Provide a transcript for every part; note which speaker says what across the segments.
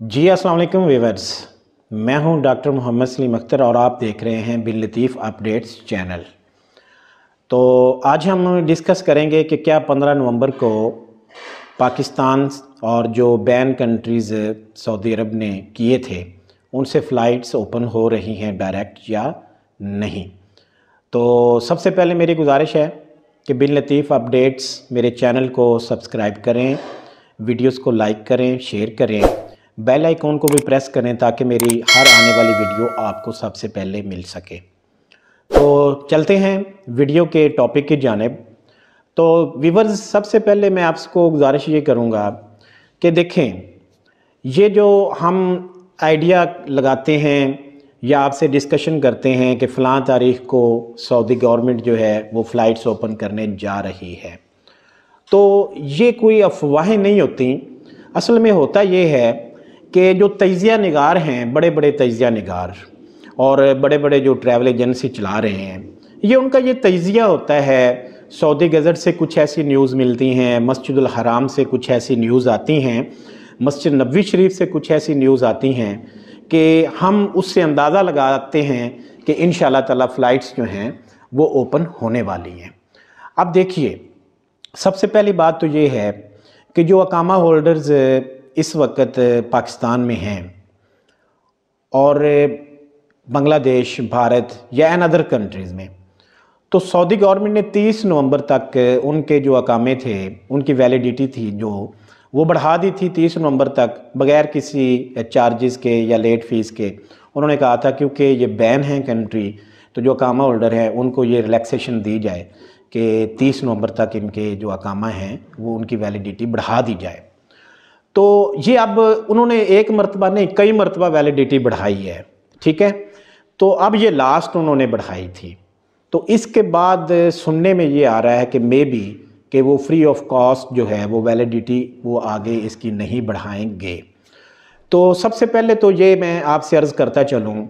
Speaker 1: जी अस्सलाम वालेकुम व्यूअर्स, मैं हूं डॉक्टर मोहम्मद सलीम अख्तर और आप देख रहे हैं बिन लतीफ़ अपडेट्स चैनल। तो आज हम डिस्कस करेंगे कि क्या 15 नवंबर को पाकिस्तान और जो बैन कंट्रीज़ सऊदी अरब ने किए थे उनसे फ़्लाइट्स ओपन हो रही हैं डायरेक्ट या नहीं। तो सबसे पहले मेरी गुजारिश है कि बिन लतीफ़ अपडेट्स मेरे चैनल को सब्सक्राइब करें, वीडियोस को लाइक करें, शेयर करें, बेल आइकॉन को भी प्रेस करें ताकि मेरी हर आने वाली वीडियो आपको सबसे पहले मिल सके। तो चलते हैं वीडियो के टॉपिक की जानिब। तो व्यूअर्स, सबसे पहले मैं आपको गुजारिश ये करूँगा कि देखें, ये जो हम आइडिया लगाते हैं या आपसे डिस्कशन करते हैं कि फ़लाँ तारीख़ को सऊदी गवर्नमेंट जो है वो फ़्लाइट्स ओपन करने जा रही है, तो ये कोई अफवाहें नहीं होती। असल में होता ये है कि जो तजिया निगार हैं, बड़े बड़े तजिया निगार और बड़े बड़े जो ट्रैवल एजेंसी चला रहे हैं, ये उनका ये तजिया होता है। सऊदी गज़ट से कुछ ऐसी न्यूज़ मिलती हैं, मस्जिदुल हराम से कुछ ऐसी न्यूज़ आती हैं, मस्जिद नबवी शरीफ से कुछ ऐसी न्यूज़ आती हैं कि हम उससे अंदाज़ा लगाते हैं कि इंशाअल्लाह ताला फ़्लाइट्स जो हैं वो ओपन होने वाली हैं। अब देखिए, सबसे पहली बात तो ये है कि जो अकामा होल्डर्स इस वक्त पाकिस्तान में हैं और बांग्लादेश, भारत या एन अदर कंट्रीज़ में, तो सऊदी गवर्नमेंट ने 30 नवंबर तक उनके जो अकामे थे उनकी वैलिडिटी थी जो वो बढ़ा दी थी 30 नवंबर तक बग़ैर किसी चार्जेस के या लेट फ़ीस के। उन्होंने कहा था क्योंकि ये बैन है कंट्री, तो जो अकामा होल्डर हैं उनको ये रिलैक्सेशन दी जाए कि 30 नवंबर तक इनके जो अकामा हैं वो उनकी वैलिडिटी बढ़ा दी जाए। तो ये अब उन्होंने एक मरतबा नहीं, कई मरतबा वैलिडिटी बढ़ाई है, ठीक है। तो अब ये लास्ट उन्होंने बढ़ाई थी, तो इसके बाद सुनने में ये आ रहा है कि मे बी कि वो फ्री ऑफ कॉस्ट जो है वो वैलिडिटी वो आगे इसकी नहीं बढ़ाएंगे। तो सबसे पहले तो ये मैं आपसे अर्ज़ करता चलूँ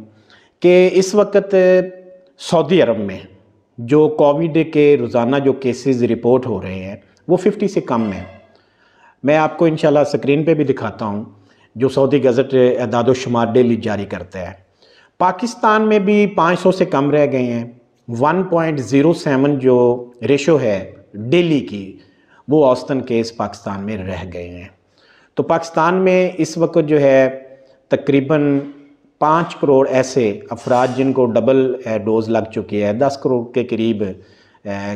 Speaker 1: कि इस वक्त सऊदी अरब में जो कोविड के रोज़ाना जो केसेस रिपोर्ट हो रहे हैं वो 50 से कम हैं। मैं आपको इंशाल्लाह स्क्रीन पे भी दिखाता हूँ जो सऊदी गज़ट एदाद शुमार डेली जारी करता है। पाकिस्तान में भी 500 से कम रह गए हैं। 1.07 जो रेशो है डेली की, वो औसतन केस पाकिस्तान में रह गए हैं। तो पाकिस्तान में इस वक्त जो है तकरीबन 5 करोड़ ऐसे अफराद जिनको डबल डोज़ लग चुकी है, 10 करोड़ के करीब,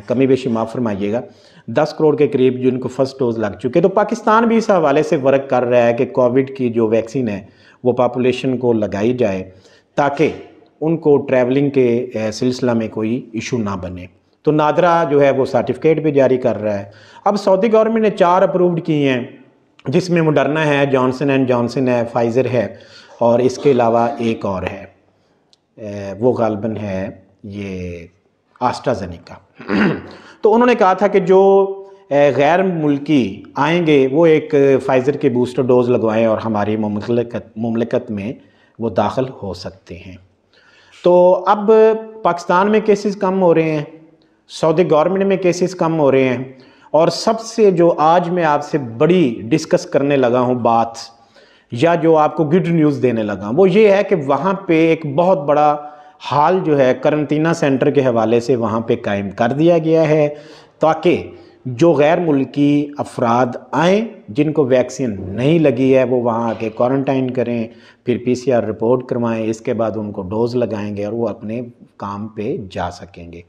Speaker 1: कमी बेशी माफ़ फरमाइएगा, 10 करोड़ के करीब जिनको फर्स्ट डोज लग चुके। तो पाकिस्तान भी इस हवाले से वर्क कर रहा है कि कोविड की जो वैक्सीन है वो पॉपुलेशन को लगाई जाए ताकि उनको ट्रैवलिंग के सिलसिला में कोई इशू ना बने। तो नादरा जो है वो सर्टिफिकेट भी जारी कर रहा है। अब सऊदी गवर्नमेंट ने 4 अप्रूव्ड किए हैं, जिसमें मॉडर्ना है, जॉनसन एंड जॉनसन है, फाइज़र है और इसके अलावा एक और है, वो गालबन है ये एस्ट्राज़ेनेका। तो उन्होंने कहा था कि जो गैर मुल्की आएंगे वो एक फाइज़र के बूस्टर डोज लगवाएं और हमारी मुमलिकत में वो दाखिल हो सकते हैं। तो अब पाकिस्तान में केसेस कम हो रहे हैं, सऊदी गवर्नमेंट में केसेस कम हो रहे हैं, और सबसे जो आज मैं आपसे बड़ी डिस्कस करने लगा हूँ बात, या जो आपको गुड न्यूज़ देने लगा वो ये है कि वहाँ पे एक बहुत बड़ा हाल जो है करंटीना सेंटर के हवाले से वहाँ पे कायम कर दिया गया है ताकि जो गैर मुल्की अफराद आएँ जिनको वैक्सीन नहीं लगी है वो वहाँ आके क्वारंटाइन करें, फिर PCR रिपोर्ट करवाएं, इसके बाद उनको डोज़ लगाएंगे और वो अपने काम पे जा सकेंगे।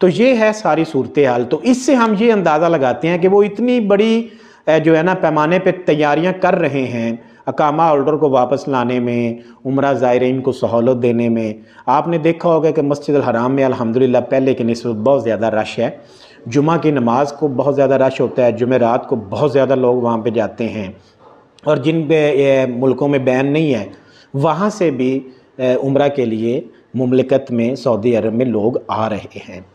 Speaker 1: तो ये है सारी सूरत हाल। तो इससे हम ये अंदाज़ा लगाते हैं कि वो इतनी बड़ी जो है ना पैमाने पे तैयारियां कर रहे हैं अकामा होल्डर को वापस लाने में, उम्रा ज़ायरीन को सहूलत देने में। आपने देखा होगा कि मस्जिद हराम में अल्हम्दुलिल्लाह पहले की निस्बत बहुत ज़्यादा रश है। जुमा की नमाज को बहुत ज़्यादा रश होता है, जुमेरात को बहुत ज़्यादा लोग वहाँ पे जाते हैं, और जिन मुल्कों में बैन नहीं है वहाँ से भी उम्रा के लिए मुमलिकत में सऊदी अरब में लोग आ रहे हैं।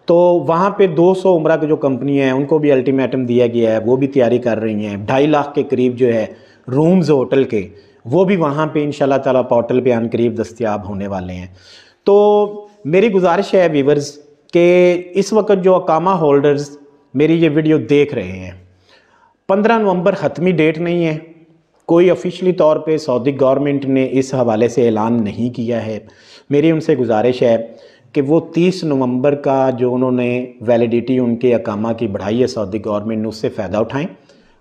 Speaker 1: तो वहाँ पे 200 उम्रा की जो कंपनी हैं उनको भी अल्टीमेटम दिया गया है, वो भी तैयारी कर रही हैं। 2.5 लाख के करीब जो है रूम्स होटल के वो भी वहाँ पे इंशाल्लाह ताला पोर्टल पे अनकरीब दस्तयाब होने वाले हैं। तो मेरी गुजारिश है व्यूवर्स कि इस वक्त जो अकामा होल्डर्स मेरी ये वीडियो देख रहे हैं, 15 नवंबर हतमी डेट नहीं है, कोई ऑफिशियली तौर पे सऊदी गवर्नमेंट ने इस हवाले से ऐलान नहीं किया है। मेरी उनसे गुजारिश है कि वो 30 नवंबर का जो उन्होंने वैलिडिटी उनके अकामा की बढ़ाई है सऊदी गवर्नमेंट ने, उससे फ़ायदा उठाएं,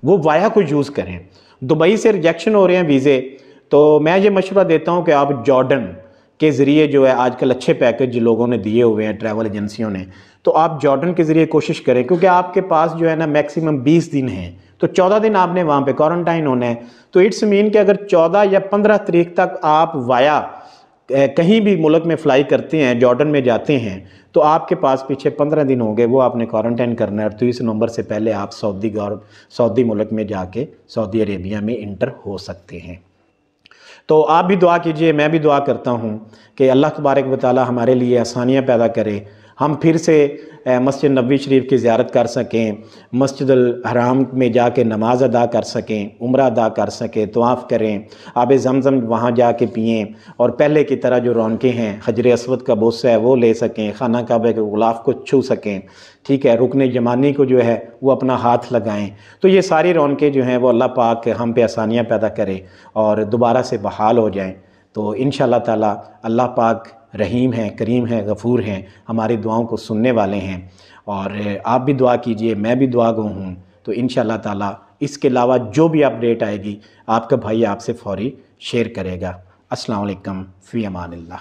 Speaker 1: वो वाया को यूज़ करें। दुबई से रिजेक्शन हो रहे हैं वीज़े, तो मैं ये मशवरा देता हूँ कि आप जॉर्डन के ज़रिए जो है आजकल अच्छे पैकेज लोगों ने दिए हुए हैं ट्रैवल एजेंसियों ने, तो आप जॉर्डन के ज़रिए कोशिश करें, क्योंकि आपके पास जो है ना मैक्सिमम 20 दिन हैं, तो 14 दिन आपने वहाँ पे क्वारंटाइन होना है। तो इट्स मीन कि अगर 14 या 15 तारीख तक आप वाया कहीं भी मुल्क में फ़्लाई करते हैं, जॉर्डन में जाते हैं, तो आपके पास पीछे 15 दिन हो गए, वो आपने क्वारंटाइन करना है। और 30 नवंबर से पहले आप सऊदी मुल्क में जाके सऊदी अरेबिया में इंटर हो सकते हैं। तो आप भी दुआ कीजिए, मैं भी दुआ करता हूँ कि अल्लाह तबारक व तआला हमारे लिए आसानियाँ पैदा करे, हम फिर से मस्जिद नबवी शरीफ की ज़ियारत कर सकें, मस्जिद अल हराम में जाके नमाज अदा कर सकें, उम्रा अदा कर सकें, तवाफ़ करें, आब ज़मज़म वहाँ जाके पिएँ, और पहले की तरह जो रौनकें हैं, हजर अस्वद का बोसा है वो ले सकें, खाना काबे के गुलाफ को छू सकें, ठीक है, रुकने जमानी को जो है वो अपना हाथ लगाएं। तो ये सारी रौनकें जो हैं वो अल्लाह पाक हम पे आसानियाँ पैदा करे और दोबारा से बहाल हो जाएं। तो इंशाअल्लाह ताला अल्लाह पाक रहीम है, करीम है, गफ़ूर हैं, हमारी दुआओं को सुनने वाले हैं। और आप भी दुआ कीजिए, मैं भी दुआ गो हूँ। तो इंशाअल्लाह ताला इसके अलावा जो भी अपडेट आएगी आपका भाई आपसे फ़ौरी शेयर करेगा। अस्सलाम वालेकुम, फ़ी अमानिल्लाह।